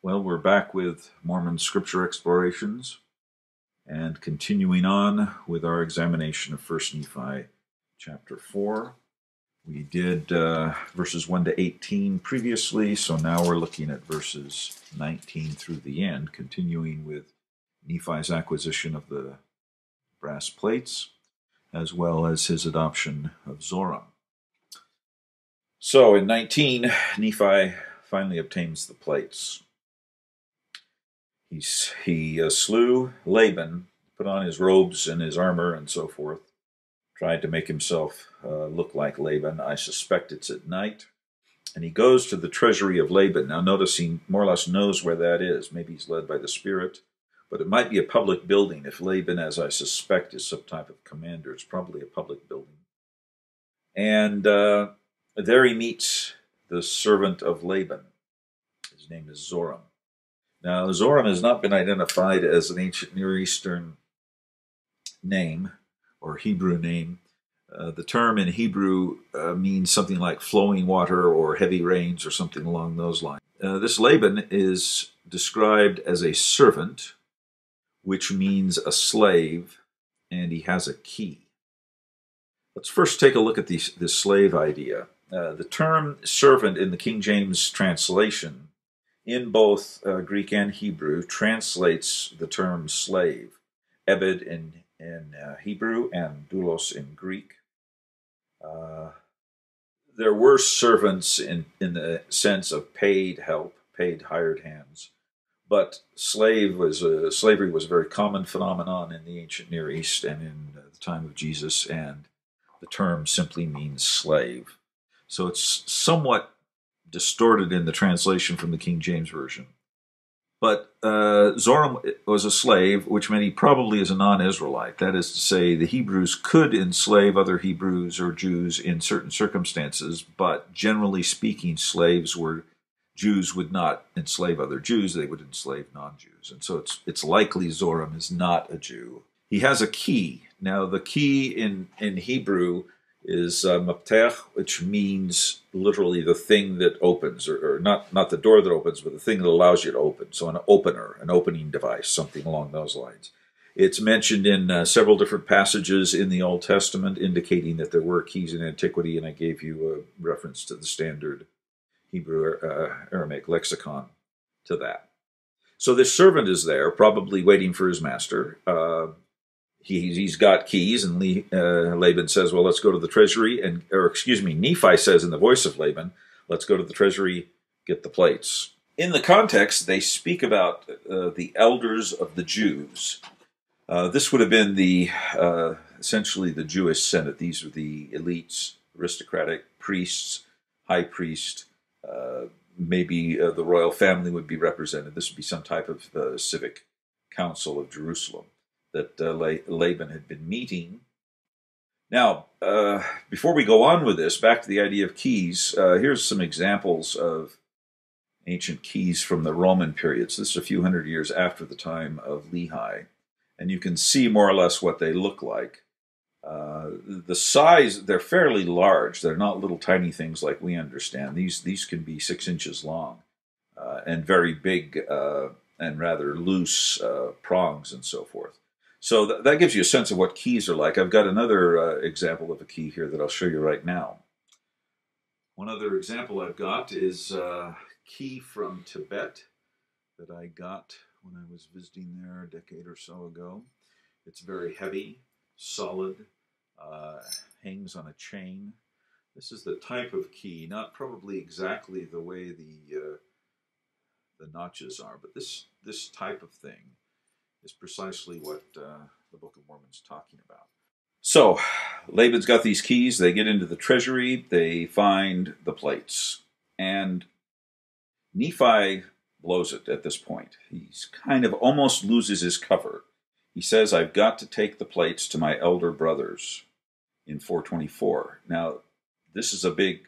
Well, we're back with Mormon scripture explorations and continuing on with our examination of 1st Nephi chapter 4. We did verses 1 to 18 previously, so now we're looking at verses 19 through the end, continuing with Nephi's acquisition of the brass plates, as well as his adoption of Zoram. So in 19, Nephi finally obtains the plates. He slew Laban, put on his robes and his armor and so forth, tried to make himself look like Laban. I suspect it's at night. And he goes to the treasury of Laban. Now notice he more or less knows where that is. Maybe he's led by the Spirit, but it might be a public building. If Laban, as I suspect, is some type of commander, it's probably a public building. And there he meets the servant of Laban. His name is Zoram. Now, Zoram has not been identified as an ancient Near Eastern name or Hebrew name. The term in Hebrew means something like flowing water or heavy rains or something along those lines. This Laban is described as a servant, which means a slave, and he has a key. Let's first take a look at this slave idea. The term servant in the King James translation in both Greek and Hebrew translates the term slave. Ebed in Hebrew and doulos in Greek. There were servants in the sense of paid help, paid hired hands, but slavery was a very common phenomenon in the ancient Near East and in the time of Jesus, and the term simply means slave. So it's somewhat distorted in the translation from the King James Version. But Zoram was a slave, which meant he probably is a non-Israelite. That is to say, the Hebrews could enslave other Hebrews or Jews in certain circumstances, but generally speaking, Jews would not enslave other Jews, they would enslave non-Jews. And so it's likely Zoram is not a Jew. He has a key. Now, the key in Hebrew is maptech, which means literally the thing that opens, or not the door that opens, but the thing that allows you to open. So an opener, an opening device, something along those lines. It's mentioned in several different passages in the Old Testament, indicating that there were keys in antiquity, and I gave you a reference to the standard Hebrew Aramaic lexicon to that. So this servant is there, probably waiting for his master. He's got keys, and Laban says, well, let's go to the treasury, Nephi says in the voice of Laban, let's go to the treasury, get the plates. In the context, they speak about the elders of the Jews. This would have been essentially the Jewish Senate. These were the elites, aristocratic priests, high priest, maybe the royal family would be represented. This would be some type of civic council of Jerusalem that Laban had been meeting. Now, before we go on with this, back to the idea of keys, here's some examples of ancient keys from the Roman period. So this is a few hundred years after the time of Lehi, and you can see more or less what they look like. The size, they're fairly large. They're not little tiny things like we understand. These can be 6 inches long and very big and rather loose prongs and so forth. So that gives you a sense of what keys are like. I've got another example of a key here that I'll show you right now. One other example I've got is a key from Tibet that I got when I was visiting there a decade or so ago. It's very heavy, solid, hangs on a chain. This is the type of key, not probably exactly the way the notches are, but this type of thing is precisely what the Book of Mormon is talking about. So, Laban's got these keys. They get into the treasury. They find the plates. And Nephi blows it at this point. He's kind of almost loses his cover. He says, I've got to take the plates to my elder brothers in 424. Now, this is a big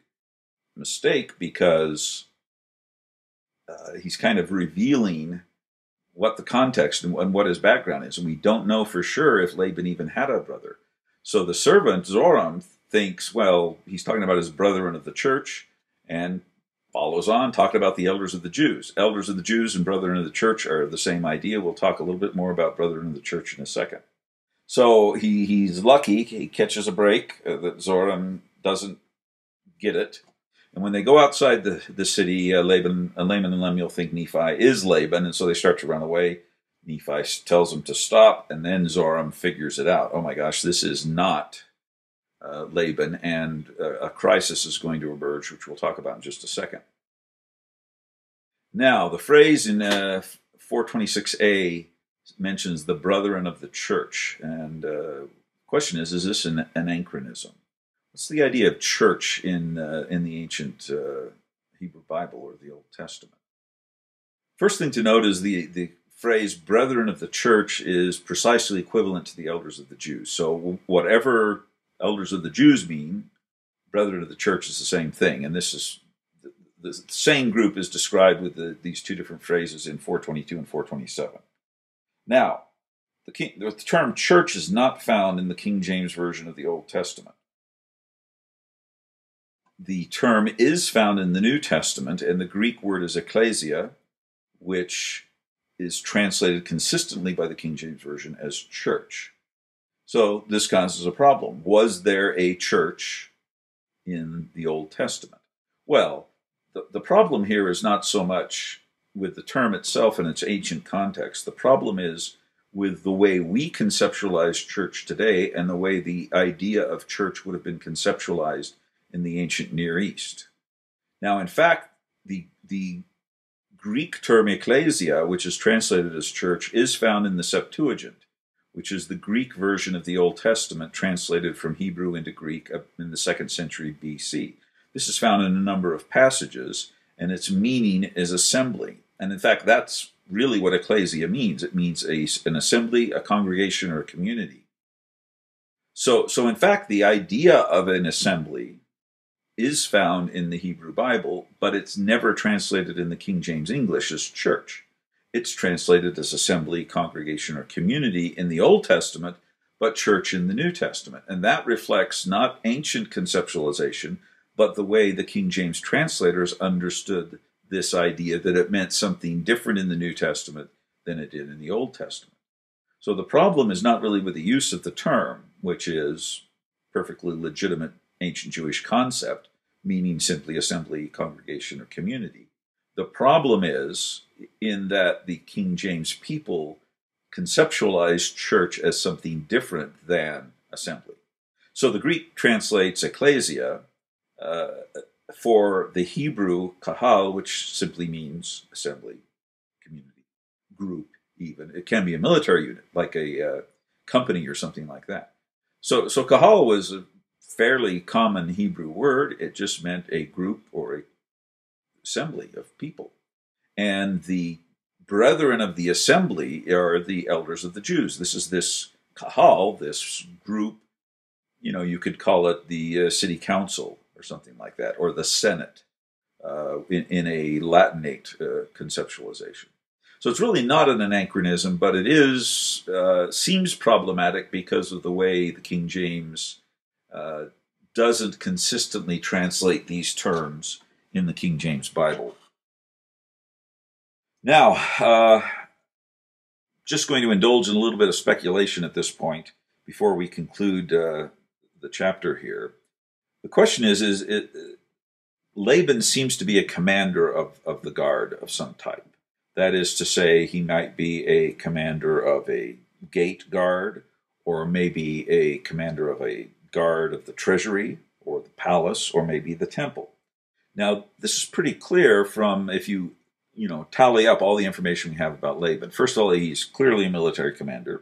mistake because he's kind of revealing what the context and what his background is. And we don't know for sure if Laban even had a brother. So the servant, Zoram, thinks, well, he's talking about his brethren of the church, and Follows on, talking about the elders of the Jews. Elders of the Jews and brethren of the church are the same idea. We'll talk a little bit more about brethren of the church in a second. So he's lucky. He catches a break that Zoram doesn't get it. And when they go outside the city, Laban and Lemuel think Nephi is Laban, and so they start to run away. Nephi tells them to stop, and then Zoram figures it out. Oh my gosh, this is not Laban, and a crisis is going to emerge, which we'll talk about in just a second. Now, the phrase in 426a mentions the brethren of the church, and the question is this an anachronism? What's the idea of church in the ancient Hebrew Bible or the Old Testament? First thing to note is the phrase brethren of the church is precisely equivalent to the elders of the Jews. So whatever elders of the Jews mean, brethren of the church is the same thing. And this is the same group is described with these two different phrases in 422 and 427. Now, the term church is not found in the King James Version of the Old Testament. The term is found in the New Testament, and the Greek word is ekklesia, which is translated consistently by the King James Version as church. So this causes a problem. Was there a church in the Old Testament? Well, the problem here is not so much with the term itself and its ancient context. The problem is with the way we conceptualize church today and the way the idea of church would have been conceptualized in the ancient Near East. Now, in fact, the Greek term ekklesia, which is translated as church, is found in the Septuagint, which is the Greek version of the Old Testament translated from Hebrew into Greek in the 2nd century BC. This is found in a number of passages, and its meaning is assembly. And in fact, that's really what ekklesia means. It means an assembly, a congregation, or a community. So in fact, the idea of an assembly is found in the Hebrew Bible, but it's never translated in the King James English as church. It's translated as assembly, congregation, or community in the Old Testament, but church in the New Testament. And that reflects not ancient conceptualization, but the way the King James translators understood this idea that it meant something different in the New Testament than it did in the Old Testament. So the problem is not really with the use of the term, which is perfectly legitimate ancient Jewish concept, meaning simply assembly, congregation, or community. The problem is in that the King James people conceptualized church as something different than assembly. So the Greek translates ekklesia for the Hebrew kahal, which simply means assembly, community, group even. It can be a military unit, like a company or something like that. So kahal was a fairly common Hebrew word. It just meant a group or a assembly of people. And the brethren of the assembly are the elders of the Jews. This is this kahal, this group. You could call it the city council or something like that, or the Senate in a Latinate conceptualization. So it's really not an anachronism, but it is seems problematic because of the way the King James doesn't consistently translate these terms in the King James Bible. Now, just going to indulge in a little bit of speculation at this point before we conclude the chapter here. The question is Laban seems to be a commander of the guard of some type. That is to say, he might be a commander of a gate guard, or maybe a commander of a guard of the treasury, or the palace, or maybe the temple. Now, this is pretty clear from if you tally up all the information we have about Laban. First of all, he's clearly a military commander.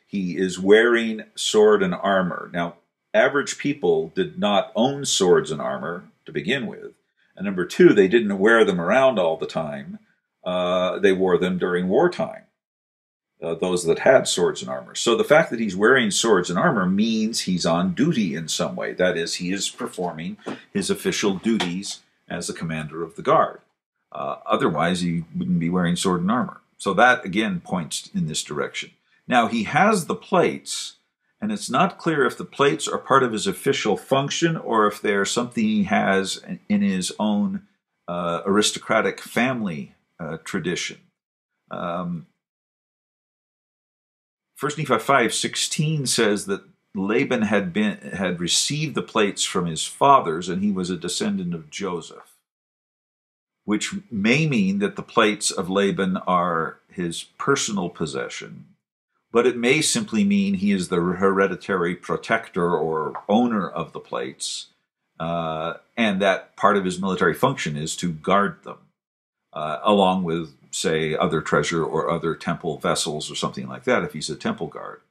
He is wearing sword and armor. Now, average people did not own swords and armor to begin with. And number two, they didn't wear them around all the time. They wore them during wartime, those that had swords and armor. So the fact that he's wearing swords and armor means he's on duty in some way. That is, he is performing his official duties as the commander of the guard. Otherwise, he wouldn't be wearing sword and armor. So that, again, points in this direction. Now, he has the plates, and it's not clear if the plates are part of his official function or if they're something he has in his own aristocratic family tradition. 1 Nephi 5:16 says that Laban had received the plates from his fathers, and he was a descendant of Joseph, which may mean that the plates of Laban are his personal possession, but it may simply mean he is the hereditary protector or owner of the plates, and that part of his military function is to guard them, along with, say, other treasure or other temple vessels or something like that, if he's a temple guard.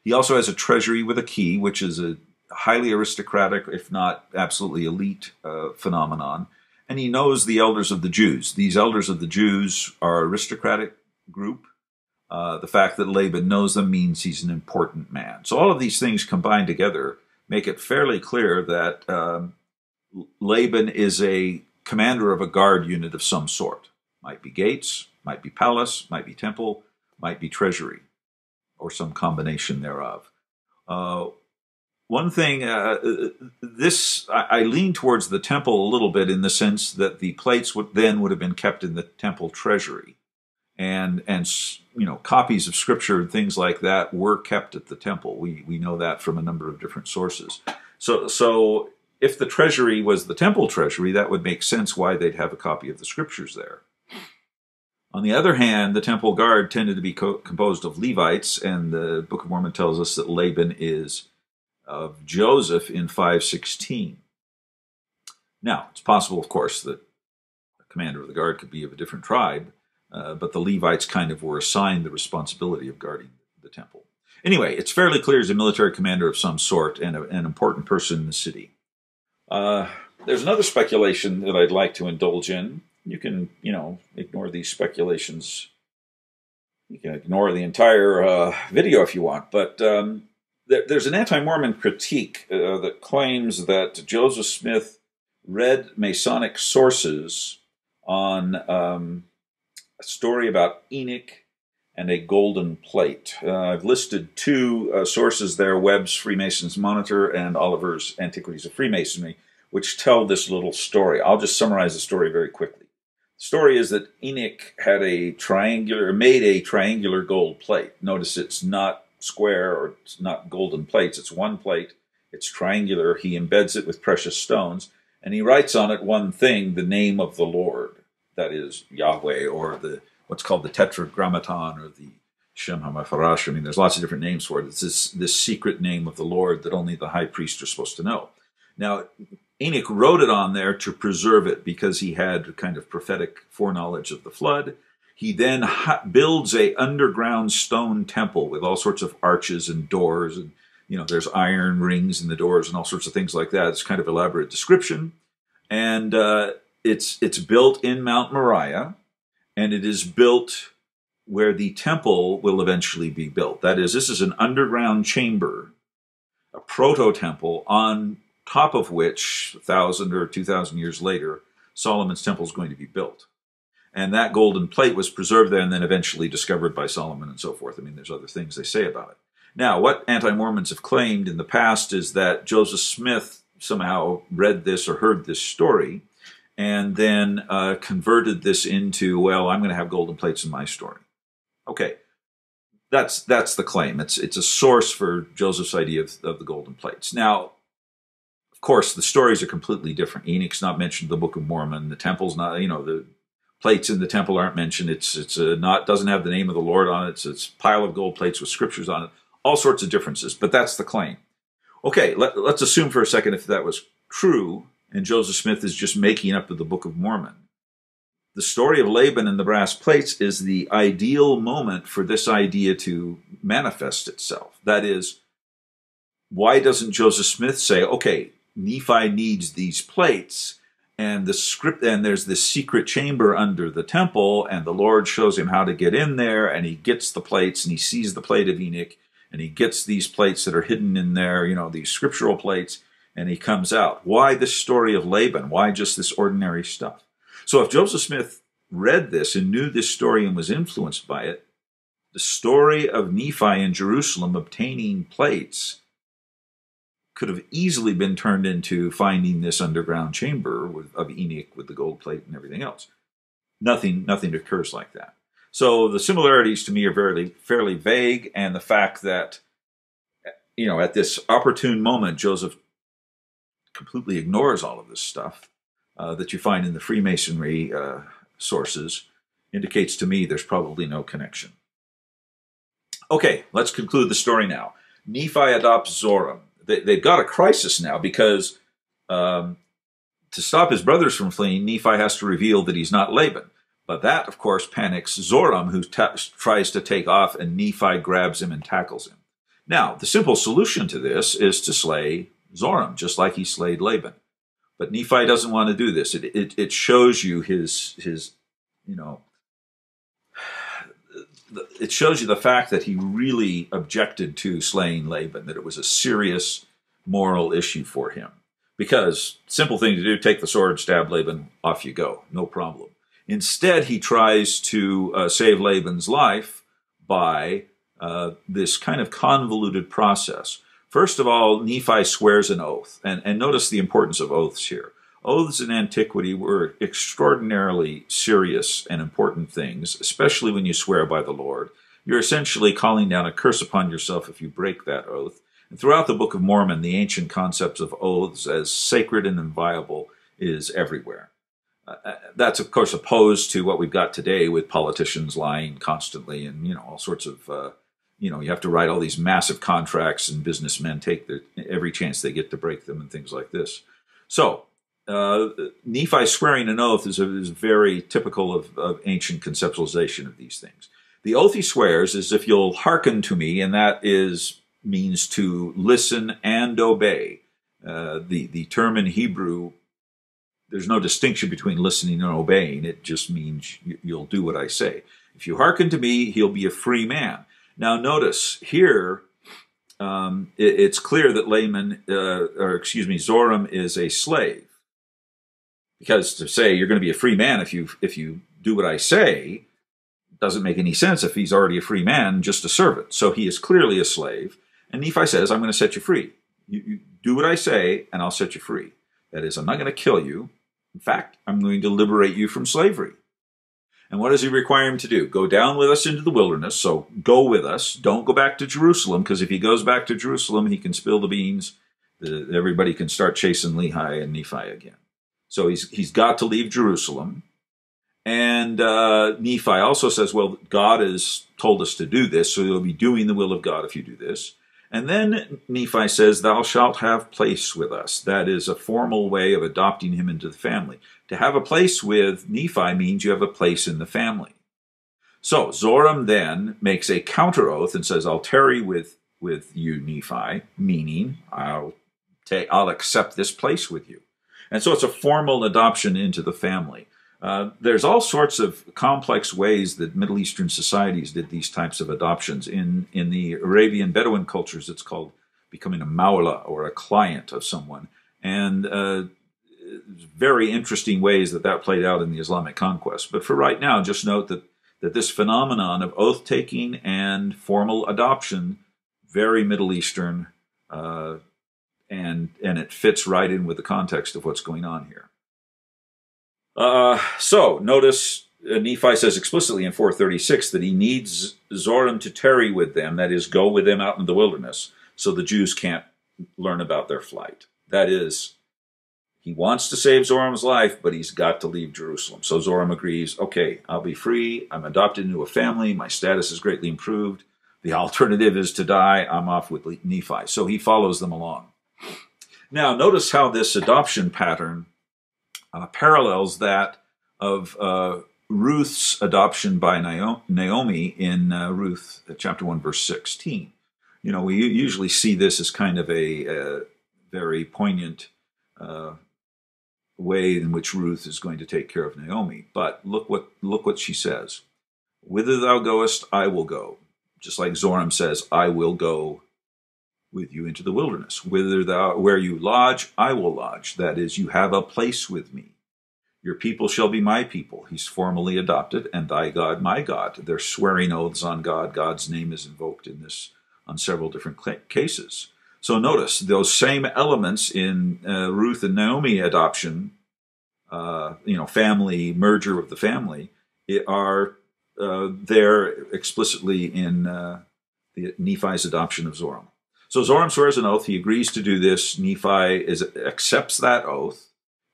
He also has a treasury with a key, which is a highly aristocratic, if not absolutely elite, phenomenon. And he knows the elders of the Jews. These elders of the Jews are an aristocratic group. The fact that Laban knows them means he's an important man. So all of these things combined together make it fairly clear that Laban is a commander of a guard unit of some sort. Might be gates, might be palace, might be temple, might be treasury, or some combination thereof. One thing, I lean towards the temple a little bit in the sense that the plates would have been kept in the temple treasury, and copies of scripture and things like that were kept at the temple. We know that from a number of different sources. So if the treasury was the temple treasury, that would make sense why they'd have a copy of the scriptures there. On the other hand, the temple guard tended to be composed of Levites, and the Book of Mormon tells us that Laban is of Joseph in 5:16. Now, it's possible, of course, that the commander of the guard could be of a different tribe, but the Levites kind of were assigned the responsibility of guarding the temple. Anyway, it's fairly clear he's a military commander of some sort and an important person in the city. There's another speculation that I'd like to indulge in. You can, ignore these speculations. You can ignore the entire video if you want. But there's an anti-Mormon critique that claims that Joseph Smith read Masonic sources on a story about Enoch and a golden plate. I've listed two sources there, Webb's Freemasons Monitor and Oliver's Antiquities of Freemasonry, which tell this little story. I'll just summarize the story very quickly. The story is that Enoch had made a triangular gold plate. Notice it's not square or it's not golden plates. It's one plate. It's triangular. He embeds it with precious stones, and he writes on it one thing, the name of the Lord. That is Yahweh, or what's called the Tetragrammaton, or the Shem HaMephorash. I mean, there's lots of different names for it. It's this secret name of the Lord that only the high priest are supposed to know. Now, Enoch wrote it on there to preserve it because he had kind of prophetic foreknowledge of the flood. He then builds a underground stone temple with all sorts of arches and doors, and there's iron rings in the doors and all sorts of things like that. It's kind of elaborate description, and it's built in Mount Moriah, and it is built where the temple will eventually be built. That is, this is an underground chamber, a proto-temple on top of which 1,000 or 2,000 years later, Solomon's temple is going to be built. And that golden plate was preserved there and then eventually discovered by Solomon and so forth. I mean, there's other things they say about it. Now, what anti-Mormons have claimed in the past is that Joseph Smith somehow read this or heard this story and then converted this into, well, I'm going to have golden plates in my story. Okay, that's the claim. It's a source for Joseph's idea of the golden plates. Now, of course, the stories are completely different. Enoch's not mentioned in the Book of Mormon. The temple's not, the plates in the temple aren't mentioned. Doesn't have the name of the Lord on it. It's a pile of gold plates with scriptures on it. All sorts of differences, but that's the claim. Okay, let's assume for a second if that was true, and Joseph Smith is just making up the Book of Mormon. The story of Laban and the brass plates is the ideal moment for this idea to manifest itself. That is, why doesn't Joseph Smith say, okay, Nephi needs these plates, and there's this secret chamber under the temple, and the Lord shows him how to get in there, and he gets the plates, and he sees the plate of Enoch, and he gets these plates that are hidden in there, these scriptural plates, and he comes out. Why this story of Laban? Why just this ordinary stuff? So if Joseph Smith read this and knew this story and was influenced by it, the story of Nephi in Jerusalem obtaining plates could have easily been turned into finding this underground chamber of Enoch with the gold plate and everything else. Nothing occurs like that. So the similarities to me are fairly vague, and the fact that, at this opportune moment, Joseph completely ignores all of this stuff that you find in the Freemasonry sources indicates to me there's probably no connection. Okay, let's conclude the story now. Nephi adopts Zoram. They've got a crisis now because to stop his brothers from fleeing, Nephi has to reveal that he's not Laban. But that, of course, panics Zoram, who tries to take off, and Nephi grabs him and tackles him. Now, the simple solution to this is to slay Zoram, just like he slayed Laban. But Nephi doesn't want to do this. It shows you it shows you the fact that he really objected to slaying Laban, that it was a serious moral issue for him. Because, simple thing to do, take the sword, stab Laban, off you go, no problem. Instead, he tries to save Laban's life by this kind of convoluted process. First of all, Nephi swears an oath, and notice the importance of oaths here. Oaths in antiquity were extraordinarily serious and important things, especially when you swear by the Lord. You're essentially calling down a curse upon yourself if you break that oath. And throughout the Book of Mormon, the ancient concepts of oaths as sacred and inviolable is everywhere. That's, of course, opposed to what we've got today with politicians lying constantly and, all sorts of, you have to write all these massive contracts, and businessmen take every chance they get to break them and things like this. So, Nephi swearing an oath is very typical of ancient conceptualization of these things. The oath he swears is, if you'll hearken to me, and that means to listen and obey. The term in Hebrew, there's no distinction between listening and obeying. It just means you'll do what I say. If you hearken to me, he'll be a free man. Now notice here, it's clear that Zoram is a slave. Because to say you're going to be a free man if you do what I say doesn't make any sense if he's already a free man, just a servant. So he is clearly a slave. And Nephi says, I'm going to set you free. You do what I say, and I'll set you free. That is, I'm not going to kill you. In fact, I'm going to liberate you from slavery. And what does he require him to do? Go down with us into the wilderness. So go with us. Don't go back to Jerusalem, because if he goes back to Jerusalem, he can spill the beans. Everybody can start chasing Lehi and Nephi again. So he's got to leave Jerusalem. And Nephi also says, well, God has told us to do this, so you'll be doing the will of God if you do this. And then Nephi says, thou shalt have place with us. That is a formal way of adopting him into the family. To have a place with Nephi means you have a place in the family. So Zoram then makes a counter oath and says, I'll tarry with you, Nephi, meaning I'll accept this place with you. And so it's a formal adoption into the family. There's all sorts of complex ways that Middle Eastern societies did these types of adoptions. In the Arabian Bedouin cultures, it's called becoming a mawla, or a client of someone. And very interesting ways that played out in the Islamic conquest. But for right now, just note that this phenomenon of oath-taking and formal adoption, very Middle Eastern, and it fits right in with the context of what's going on here. So notice Nephi says explicitly in 436 that he needs Zoram to tarry with them, that is, go with them out in the wilderness, so the Jews can't learn about their flight. That is, he wants to save Zoram's life, but he's got to leave Jerusalem. So Zoram agrees, okay, I'll be free, I'm adopted into a family, my status is greatly improved, the alternative is to die, I'm off with Nephi. So he follows them along. Now notice how this adoption pattern parallels that of Ruth's adoption by Naomi in Ruth chapter 1, verse 16. We usually see this as kind of a very poignant way in which Ruth is going to take care of Naomi. But look what she says. Whither thou goest, I will go. Just like Zoram says, I will go with you into the wilderness. Where you lodge, I will lodge. That is, you have a place with me. Your people shall be my people. He's formally adopted, and thy God, my God. They're swearing oaths on God. God's name is invoked in this on several different cases. So notice those same elements in Ruth and Naomi adoption, family merger of the family, are there explicitly in the Nephi's adoption of Zoram. So Zoram swears an oath. He agrees to do this. Nephi accepts that oath.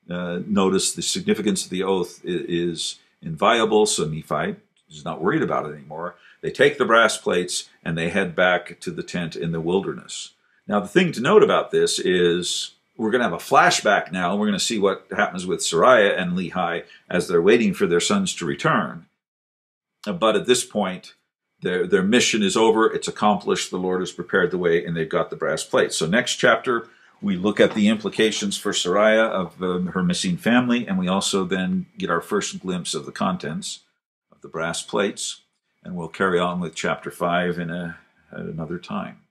Notice the significance of the oath is inviolable, so Nephi is not worried about it anymore. They take the brass plates and they head back to the tent in the wilderness. Now, the thing to note about this is we're going to have a flashback now. We're going to see what happens with Sariah and Lehi as they're waiting for their sons to return. But at this point, their mission is over. It's accomplished. The Lord has prepared the way, and they've got the brass plates. So next chapter, we look at the implications for Sariah of her missing family, and we also then get our first glimpse of the contents of the brass plates. And we'll carry on with chapter 5 at another time.